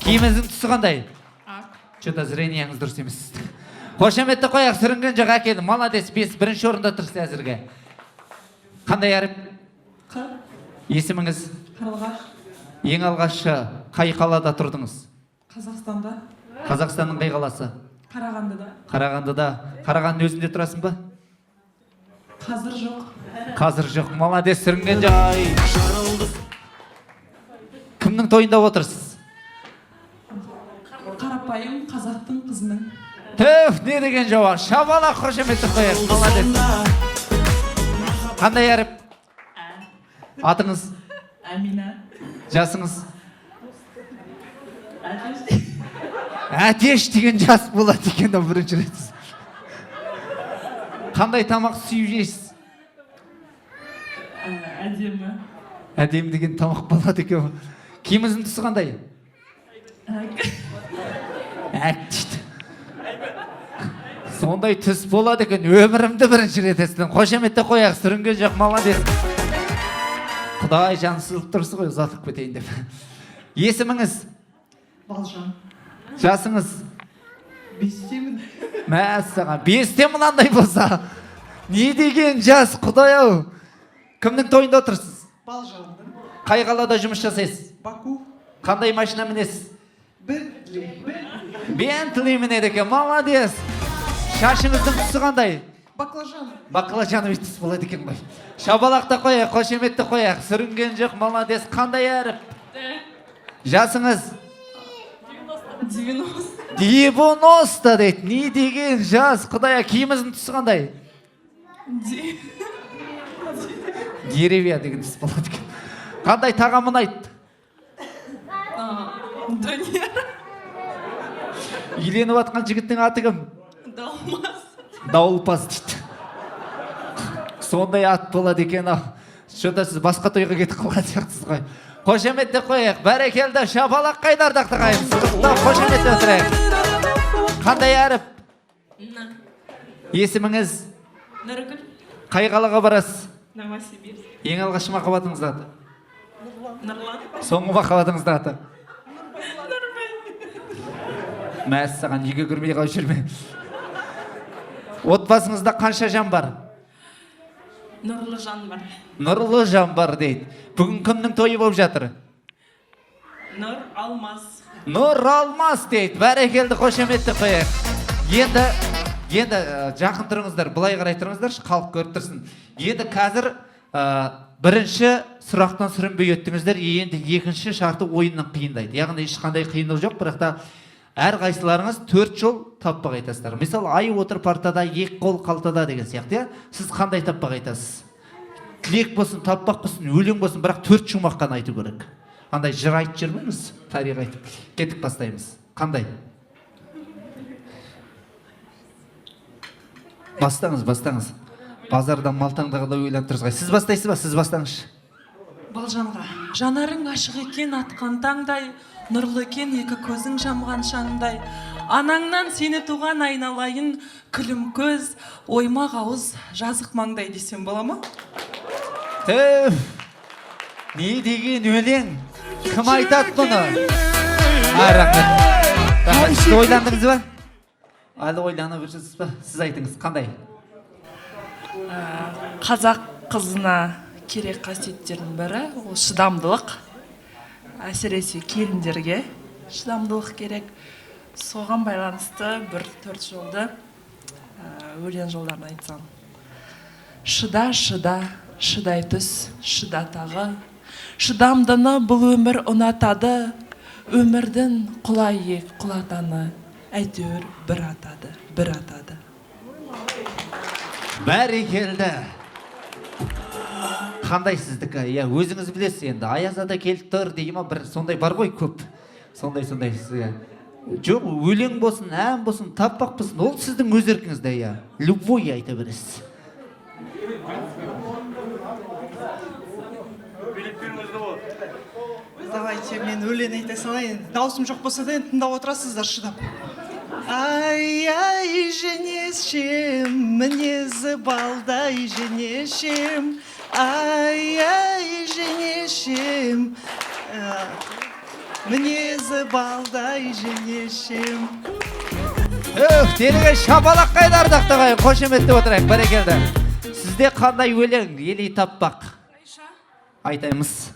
Киіміңіздің түсі қандай? Ақ. Что-то зрениеңіз дұрыс емес. Қошеметті қояқ, сүрінген жоқ әкелді. Молодец, бірінші орында тұрсыз әзірге. Қандай әріп? Қ. Есіміңіз? Қарлығаш. Ең алғашы қай қалада тұрдыңыз? Қазақстанда. Қазақстанның қай қаласы? Қарағандыда. Қарағандыда. Қарағандының өзінде тұрасың ба? Қазір жоқ. Қазір жоқ. Молодец, сүрінген жоқ. Кімнің тойында отырсыз? Қарапайым қазақтың қызының. Түф, не деген жауап? Шабалақ, қошеметті қояқ. Молодец. Қандай әріп? Атыңыз? Әмина. Жасыңыз? Әтеш деген жас болады екен, бірінші рет. Қандай тамақ сүйіп жейсіз? Әдемі. Әдемі деген тамақ болады екен. Киіміңіздің түсі қандай? Әк дейді. Сондай түс болады екен, өмірімді бірінші рет естідім. Қошеметті қояқ, сүрінген жоқ, молодец. Құдай жансызылып тұрсы ғой, ұзатып кетейін деп. Есіміңіз? Балжан. Жасыңыз? 5-темін. Мәссаған, 5-те мынандай болса. Не деген жас, Құдай-ау. Кімнің тойында отырсыз? Балжанның. Қай қалада жұмыс жасайсыз? Баку. Қандай машина мінесіз? Бентли. Бентли мінеді екен, молодец. Шашыңыздың түсі қандай? Баклажан. Баклажан өйтіс болады екен ғой. Шабалақты қояқ, қошеметті қояқ, сүрінген жоқ, молодец. Қандай әріп? Жасыңыз? 90. 90 дейді. Не деген жас, Құдай, киіміңіздің түсі қандай? Деревья деген түс болады екен. Қандай тағамын айт? Дөнер. Үйленіп атқан жігіттің аты кім? Далмас. Дауылпаз дейді. Сондай ат болады екен. Что-то сіз басқа тойға кетіп қалған сияқтысыз ғой. Қошеметті қояқ, бәрекелді, шапалақ қайдардақты қайым. Сұрықта қошеметті өтірек. Қандай әріп? Есіміңіз? Нұргүл. Қай қалаға барасыз? Новосибирск. Ең алғашы махаббатыңыздың аты? Нұрлан. Соңғы махаббатыңыздың аты? Мәссаған, үйге кірмей қалып жүрме. Отбасыңызда қанша жан бар? Нұрлы жан бар. Нұрлы жан бар дейді. Бүгін кімнің тойы болып жатыр? Нұр Алмас. Нұр Алмас дейді. Бәрекелді, қошеметті қояқ. Енді жақын тұрыңыздар, былай қарай тұрыңыздар, халық көріп тұрсын. Енді қазір бірінші сұрақтан сүрінбей өттіңіздер, енді екінші шарты ойыннан қиындайды. Яғни ешқандай қиындық жоқ, бірақ та әр қайсыларыңыз 4 жол таппақ айтасыздар. Мысалы, ай отыр партада, ек қол қалтада деген сияқты. Сіз қандай таппақ айтасыз? Тілек болсын, таппақ болсын, өлең болсын, бірақ 4 жұмақ қана айту керек. Қандай жыр айтып жүрмеңіз, тарих айтып. Кетіп бастаймыз. Қандай? Бастаңыз. Базардан малтаңдағыда ойлап тұрсыз. Сіз бастайсыз ба? Сіз бастаңызшы. Балжанға. Жанарың ашық екен атқан таңдай, нұрлы екен екі көзің жамған шаңдай. Анаңнан сені туған айналайын, күлім көз, оймақ ауыз, жазық маңдай десем бола ма? Түф! Не деген өлең? Кім айтады бұны? Рахмет. Сіз ойландыңыз ба? Әлі ойланып жүрсіз ба? Сіз айтыңыз, қандай? Қазақ қызына керек қасиеттердің бірі ол шыдамдылық. Әсіресе келіндерге шыдамдылық керек. Соған байланысты бір 4 жолды өлең жолдарын айтсам. Шыда, шыдай түс, шыда тағы. Шыдамдыны бұл өмір ұнатады. Өмірдің құлай ек, құлатаны. Әйтеуір бір атады. Бәрекелді. Қандай сіздікі? Өзіңіз білесіз енді. Аязада келіп тұр дейма, бір сондай бар ғой көп. Сондай сізге. Жоқ, өлең болсын, ән болсын, таппақ болсын, ол сіздің өз еркіңізде. Любой айта бересіз. Давайте мен өлең айта салайын. Даусым жоқ болса да енді тыңдап отырасыздар шыдап. Ай, женешем, мінезі балдай женешем. Ай, женешем. мінезі балдай жеңешем. Теріге шапалақ қайда ардақтағай, қошеметтеп отырайық, бәрекелді. Сізде қандай өлең елей таппақ? Айтаймыз.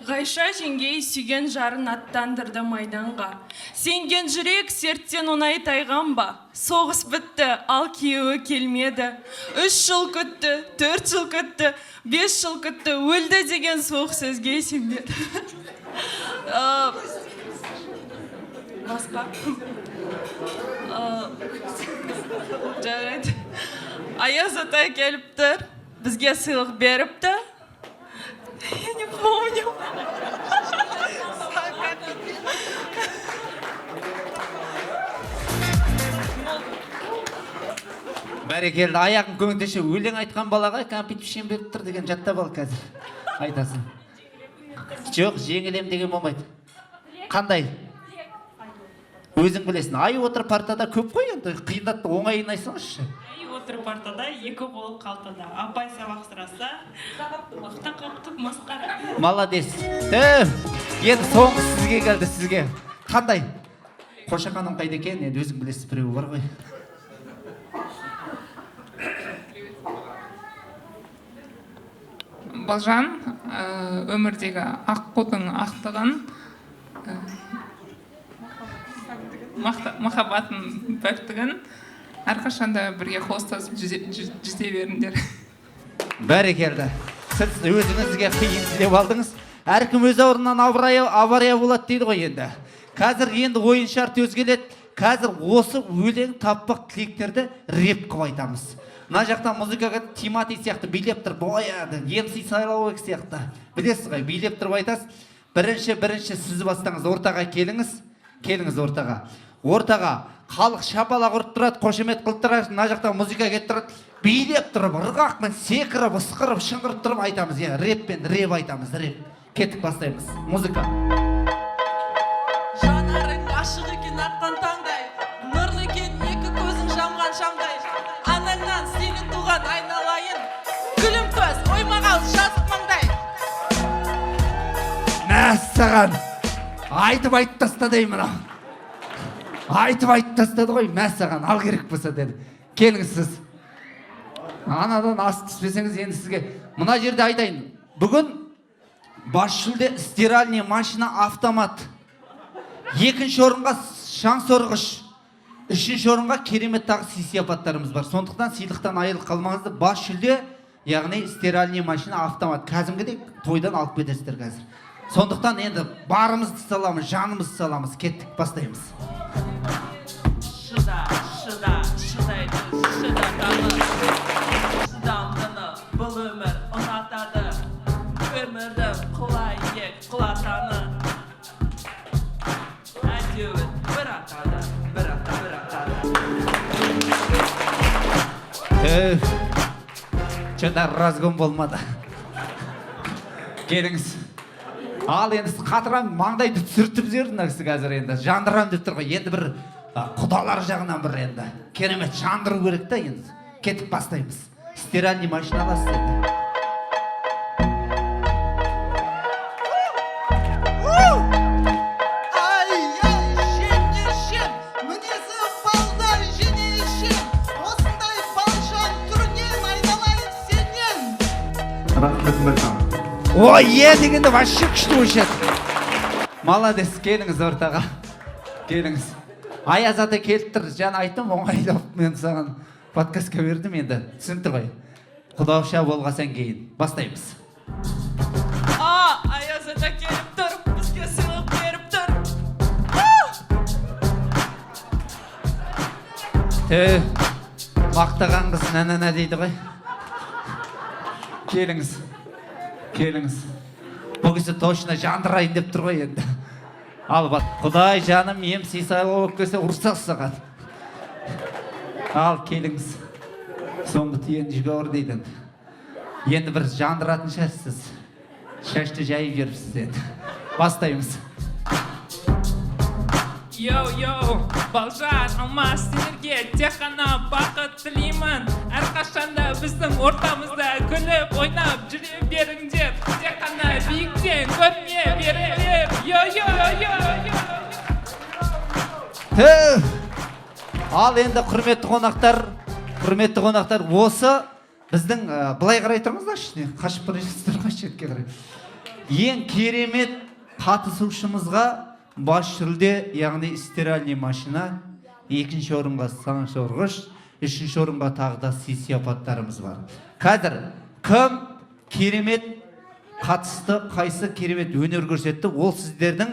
Ғайша жеңгей сүйген жарын аттандырды майданға. Сенген жүрек серттен оңай тайған ба? Соғыс бітті, ал күйеуі келмеді. 3 жыл күтті, 4 жыл күтті, 5 жыл күтті, өлді деген соғыс сөзге сенбеді. Басқа? Жарайды. Аяз ата келіп тұр, бізге сыйлық беріпті. Я не помню. Бәрекелді, аяғын көңдеше өлең айтқан балаға кәмпит пішен беріп тұр деген жаттап ал қазір. Айтасың. Жоқ, жеңілем деген болмайды. Қандай? Өзің білесің. Ай отыр партада көп қой енді. Қиындатты, оңайын айтсаңызшы. Отыр партада, 2 қол қалтада. Апай сабақ сұраса, тақаптық масқара. Молодец. Енді соңғы сізге келді, сізге. Қандай? Қошақаным қайда екен? Енді өзің білесіз, біреуі бар ғой. Балжан, өмірдегі аққудың ақтығын, махаббатын пәктігін, әрқашанда бірге қостасып жүзе беріңдер. Бәрекелді. Сіз өзіңізге қиын деп алдыңыз. Әркім өз орнынан авария болады дейді ғой енді. Қазір енді ойын шарт өзгеледі. Қазір осы өлең таппақ тілектерді реп қып айтамыз. Мына жақтан музыкаға Тимати сияқты билеп тұр, бояды, емсі сайлауы сияқты. Білесіз ғой, билеп тұрып айтасыз. Бірінші сіз бастаңыз, ортаға келіңіз. Келіңіз ортаға. Ортаға халық шапалақ ұрып тұрады, қошемет қылып тұрады, мына жақтан музыка кетіп тұрады. Билеп тұрып, ырғақпен секіріп, ысқырып, шыңғырып тұрып айтамыз. Реппен реп айтамыз, реп. Кеттік бастаймыз. Музыка. Жанарың ашық екен атқан таңдай, нұрлы екен екі көзің жамған шамдай. Анаңнан сені туған айналайын, күлім көз оймағал жазық маңдай. Мәссаған, айтып тастады мына. Айтып тастады ғой, мәссаған, ал керек болса деді. Келіңіз сіз. Анадан ас түспесеңіз енді сізге. Мына жерде айтайын. Бүгін бас жүлде стиральный машина автомат. 2-ші орынға шаң сорғыш. 3-ші орынға керемет тағы сый-сияпаттарымыз бар. Сондықтан сыйлықтан айырылып қалмаңызды. Бас жүлде, яғни стиральный машина автомат. Кәзімгідей тойдан алып кетесіздер қазір. Сондықтан енді барымызды саламыз, жанымызды саламыз. Кеттік, бастаймыз. Шыдайды, шыдатаны, шыдамдыны, бұл өмір ұнатады, өмірді құлай ек, құлатаны. Әйтеуір бір атады, бір атады. Чөда разгон болмады. Келіңіз. Ал енді қатырам маңдайды түсіртіп жердің кісі қазір енді. Жандырам деп тұр ғой. Енді бір құдалар жағынан бір енді. Керемет жандыру керек та енді. Кетіп бастаймыз. Стиральный машина аласыз енді. Жеңешем, мінезі балдай жеңешем, осындай балжан түрінен айналайын сенен. Рахмет мырзам. Ой, дегенде вообще күшті өшеді. Молодец, келіңіз ортаға. Келіңіз. Аяз ата келіп тұр, жаңа айттым, оңайлап мен саған подкастқа бердім енді. Түсінді ғой. Құдауша болғасан кейін. Бастаймыз. Аяз ата келіп тұр, бізге сыйлық беріп тұр. Мақтаған қыз нәнәнә дейді ғой. Келіңіз. Келіңіз. Бұл кісі точно жандырайын деп тұр ғой енді. Ал бат, Құдай жаным ем сыйлау болып келсе ұрсақ саған. Ал келіңіз. Соңғы түйен жүгәуір дейді. Енді бір жандыратын шығарсыз. Шашты жайып жүріпсіз енді. Бастаймыз. Йоу, Балжан, алмас сендерге тек қана бақыт тілеймін. Әрқашанда біздің ортамызда күліп ойнап жүре беріңдер. Тек қана биіктен көріне беріңдер. Йо-йо-йо-йо. Ал енді құрметті қонақтар, осы біздің былай қарай тұрыңыздаршы, қашып бара жатсыздар ғой шетке қарай. Ең керемет қатысушымызға бас жүлде, яғни стиральный машина, екінші орынға саншорғыш, үшінші орынға тағы да сый-сияпаттарымыз бар. Қазір кім керемет қатысты, қайсы керемет өнер көрсетті, ол сіздердің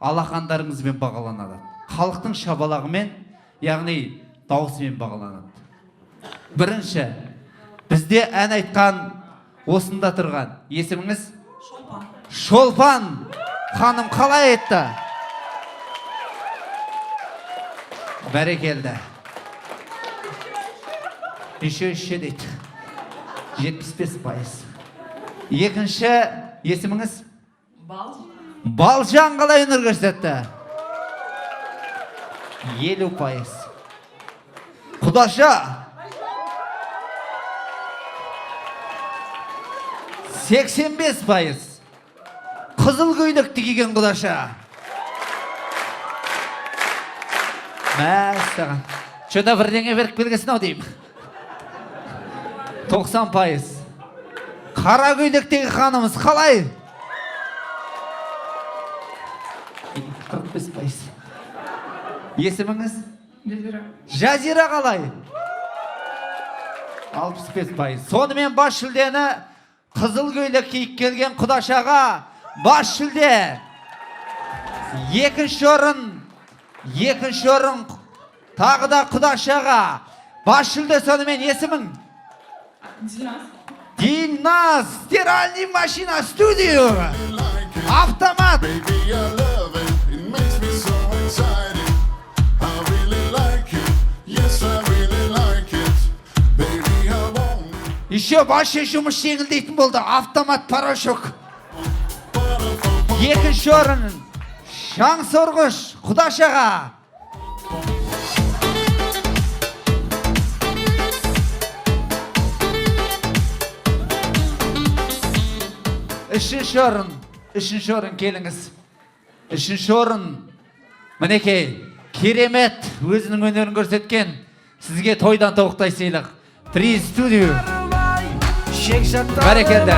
алақандарыңызбен бағаланады. Халықтың шабалағымен, яғни дауысымен бағаланады. Бірінші, бізде ән айтқан, осында тұрған, есіміңіз? Шолпан ханым қалай айтты? Бәрекелді. Еще дейді. 75%. Екінші, есіміңіз? Балжан қалай өнер көрсетті? 50%. Құдаша 85%. Қызыл көйлекті киген құдаша. Мәссаған. Шөна бірдеңе беріп келгесін ау деймін. 90%. Қара көйлектегі қанымыз қалай? 45%. Есіміңіз? Жазира қалай? 65%. Сонымен бас жүлдені қызыл көйлек киіп келген құдашаға бас жүлде. Екінші орын тағы да құдашаға бас жүлде. Сонымен есімің? Дильназ. Стиральный машина студио. Автомат. Еще başı жұмыс жеңілдейтін болды. Автомат порошок. Екінші орын шаңсорғыш құдашаға. Үшінші орын келіңіз. Үшінші орын мінекей керемет өзінің өнерін көрсеткен сізге тойдан тоқтай сыйлық. Приз студио. Бәрекелді.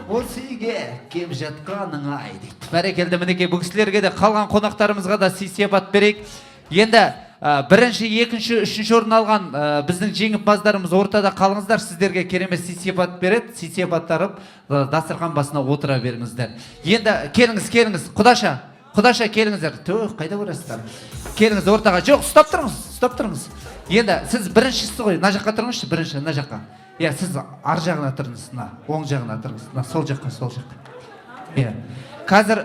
Осы үйге кеп жатқаның ай дейді. Бәрекелді. Мінекей бұл кісілерге де қалған қонақтарымызға да сый-сияпат берейік. Енді бірінші, екінші, үшінші орын алған біздің жеңімпаздарымыз ортада қалыңыздар. Сіздерге керемет сый-сияпат береді. Сый-сияпаттарып дастархан басына отыра беріңіздер. Енді келіңіз. Құдаша келіңіздер. Қайда көресіздер? Келіңіз ортаға. Жоқ, ұстап тұрыңыз. Енді сіз біріншісі ғой. На жаққа тұрыңызшы, бірінші, на жаққа. Сіз ар жағына тұрыңыз, оң жағына тұрыңыз, сол жаққа. Қазір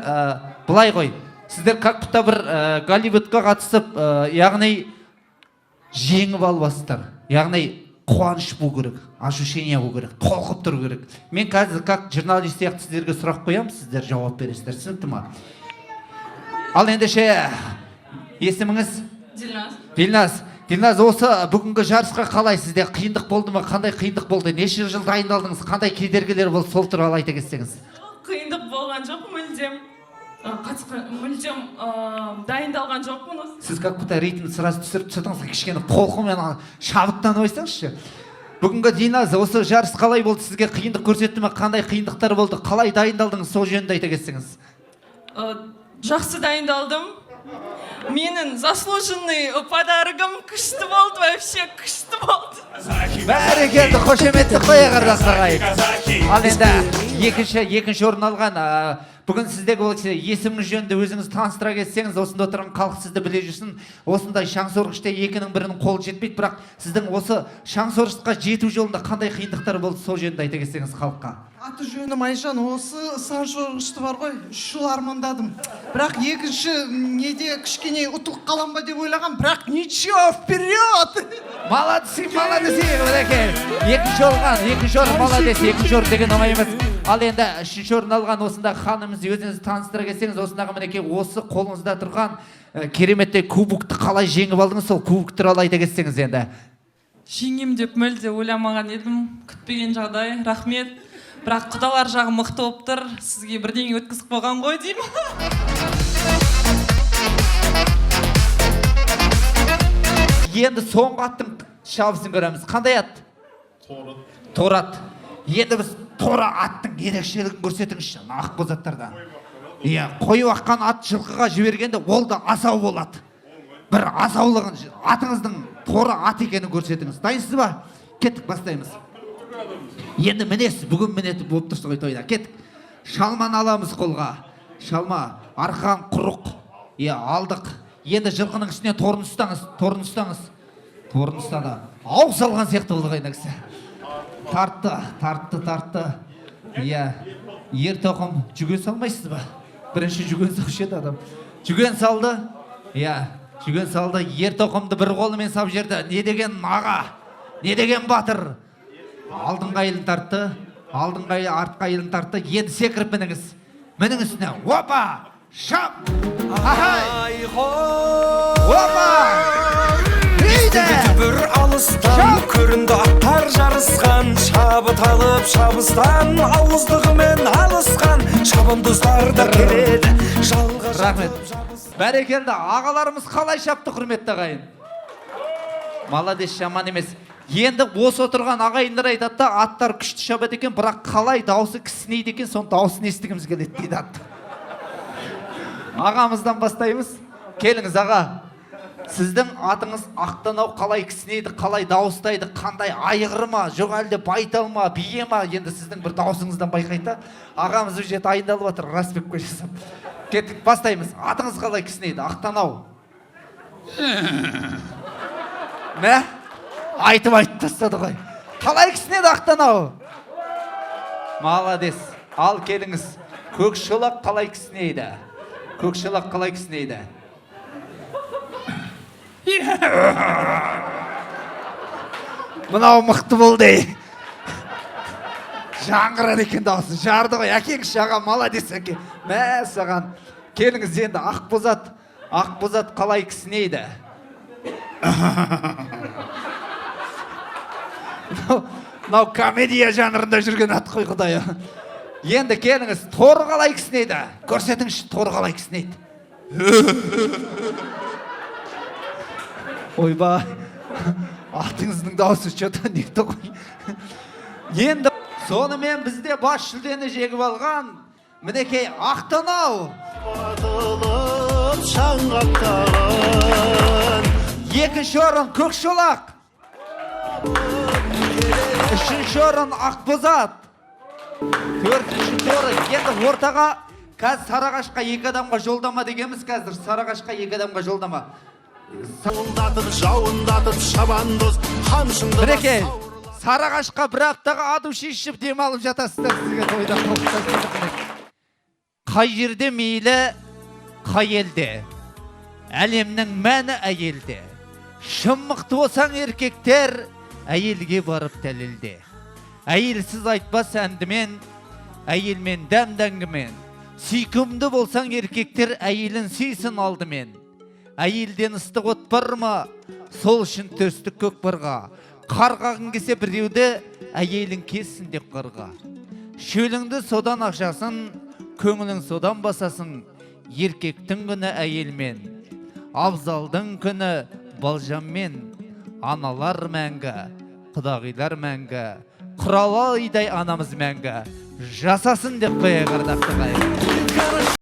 бұлай ғой. Сіздер как будто бір Голливудқа қатысып, яғни жеңіп албасыздар. Яғни қуаныш болу керек, ощущение болу керек, толқып тұру керек. Мен қазір как журналист сияқты сіздерге сұрақ қоямын, сіздер жауап бересіздер. Түсінікті ма? Ал ендеше есіміңіз? Дильназ, осы бүгінгі жарысқа қалай, сізде қиындық болды ма? Қандай қиындық болды? Неше жыл дайындалдыңыз? Қандай кедергілер болды? Сол туралы айта кетсеңіз. Қиындық болған жоқ, мүлдем дайындалған жоқпын. Сіз как будто рейтинг сразу түсіріп тұрсаңыз, кішкене қолқымен шабыттанып ойсаңызшы. Бүгінгі Дильназ, осы жарыс қалай болды? Сізге қиындық көрсетті ме? Қандай қиындықтар болды? Қалай дайындалдыңыз? Сол жөнінде айта кетсеңіз. Жақсы дайындалдым. Менің заслуженный подарогым күшті болды, вообще күшті болды. Бәрекелді, қошеметті қоя қардастарға. Ал енді екінші орын алған. Бүгін сіздегі есіміңіз жөнінде өзіңіз таныстыра кетсеңіз, осында отырған халық сізді біле жүрсін. Осындай шаңсорғышта екінің бірінің қолы жетпейді, бірақ сіздің осы шаңсорғышқа жету жолында қандай қиындықтар болды, сол жөнінде айта кетсеңіз халыққа. Аты жөнім Айжан, осы шаңсорғышты бар ғой, 3 жыл армандадым. Бірақ екінші неде кішкене ұтылып қалам ба деп ойлаған, бірақ ничего, вперед! Молодцы, екінші орын, молодец, екінші орын деген оңай емес. Ал енді үшінші орын алған осындағы ханымыз өзіңізді таныстыра келсеңіз, осындағы мінекей осы қолыңызда тұрған кереметтей кубокты қалай жеңіп алдыңыз, сол кубок туралы айта кетсеңіз енді. Жеңем деп мүлде ойламаған едім, күтпеген жағдай, рахмет. Бірақ құдалар жағы мықты болып тұр, сізге бірдеңе өткізіп қойған ғой деймін. Енді соңғы аттың шабысын көреміз. Қандай ат? Торы ат. Енді біз торы аттың ерекшелігін көрсетіңізші, Ақбозаттардан. Қойып аққан ат жылқыға жібергенде ол да асау болады. Бір асаулығын, атыңыздың торы ат екенін көрсетіңіз. Дайынсыз ба? Кеттік, бастаймыз. Енді мінесіз, бүгін мінеті болып тұрсы ғой тойда. Кеттік. Шалманы аламыз қолға. Шалма, арқан құрық. Алдық. Енді жылқының үстіне торын ұстаңыз. Торын ұстады. Ау салған сияқты болды қайна кісі. Тартты. Ер тоқым, жүген салмайсыз ба? Бірінші жүген салшы еді адам. Жүген салды. Жүген салды. Ер тоқымды бір қолымен сап жерді. Не деген аға? Не деген батыр? Алдыңға елін тартты. Артқа елін тартты. Енді секіріп мініңіз. Мінің үстіне. Опа! Шап! Ахай! Опа! Бір алыстан көрінді аттар жарысқан, шабыт алып шабыстан ауыздығымен алысқан шабандоздар да келеді. Рахмет. Бәрекелді, ағаларымыз қалай шапты, құрметті ағайын? Маладес, жаман емес. Енді осы отырған ағайындар айтады да, аттар күшті шабады екен, бірақ қалай дауысы кісінейді екен, сон дауысын естігіміз келеді дейді атты. Ағамыздан бастаймыз. Келіңіз аға. Сіздің атыңыз Ақтанау қалай кісінейді, қалай дауыстайды, қандай айғыр ма, жоқ әлде байтал ма, бие ма, енді сіздің бір дауысыңыздан байқайды. Ағамыз уже дайындалып жатыр, распеп көшесіп. Кеттік, бастаймыз. Атыңыз қалай кісінейді, Ақтанау? Мә? Айтып тастады ғой. Қалай кісінейді Ақтанау? Маладес. Ал келіңіз. Көкшолақ қалай кісінейді? Мынау мықты болды. Жаңғырады екен дауысы. Жарды ғой. Әкеңші аға, маладес әке. Мә саған. Келіңіз енді, Ақбозат қалай кісінейді? Мынау комедия жанрында жүрген ат қой құдайы. Енді келіңіз, торы қалай кісінейді? Көрсетіңізші, торы қалай кісінейді? Ойбай, атыңыздың дауысы что-то некті ғой. Енді сонымен бізде бас жүлдені жегіп алған мінекей Ақтанау. Екінші орын Көкшолақ. Үшінші орын Ақбозат. Төртінші торы. Енді ортаға қазір Сарағашқа 2 адамға жолдама дегеніміз, қазір Сарағашқа 2 адамға жолдама. Мінекей, Сарағашқа бір аптаға аду шешіп демалып жатасыздар, сізге тойда тоқтасыздар. Қай жерде мейлі, қай елде, әлемнің мәні әйелде. Шын мықты болсаң еркектер, әйелге барып дәлелде. Әйелсіз айтпас әндімен, әйелмен дәмдәңгімен. Сүйкімді болсаң еркектер, әйелін сүйсін алдымен. Әйелден ыстық от бар ма, сол үшін төстік көк барға. Қарғағын кесе біреуді, әйелін кессін деп қарға. Шөліңді содан ақшасын, көңілің содан басасын. Еркектің күні әйелмен, абзалдың күні балжаммен. Аналар мәңгі, құдағилар мәңгі, құралайдай анамыз мәңгі. Жасасын деп қоя қардақты қайыр.